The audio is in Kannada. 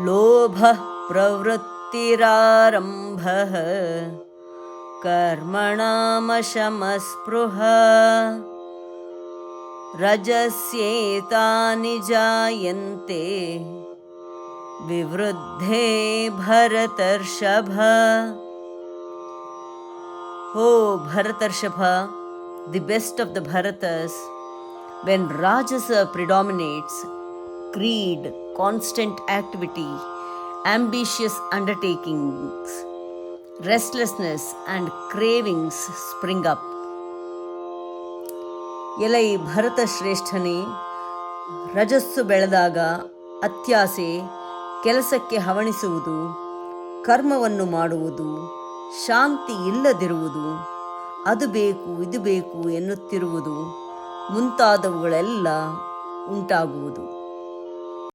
ಲೋಭಃ ಪ್ರವೃತ್ತಿರಾರಂಭಃ ಕರ್ಮಣಾಮಶಮಸ್ಪೃಹ ರಜಸ್ಯೇತಾನಿ ಜಾಯಂತೆ ವಿವೃದ್ಧೇ ಭರತರ್ಷಭ. O ಭರತರ್ಷಭ, the best of the Bharatas, when Rajasa predominates, greed, constant activity, ambitious undertakings, restlessness and cravings spring up. ಎಲೈ ಭರತ ಶ್ರೇಷ್ಠನೇ, ರಜಸ್ಸು ಬೆಳೆದಾಗ ಅತ್ಯಾಸೆ, ಕೆಲಸಕ್ಕೆ ಹವಣಿಸುವುದು, ಕರ್ಮವನ್ನು ಮಾಡುವುದು, ಶಾಂತಿ ಇಲ್ಲದಿರುವುದು, ಅದು ಬೇಕು ಇದು ಬೇಕು ಎನ್ನುತ್ತಿರುವುದು ಮುಂತಾದವುಗಳೆಲ್ಲ ಉಂಟಾಗುವುದು.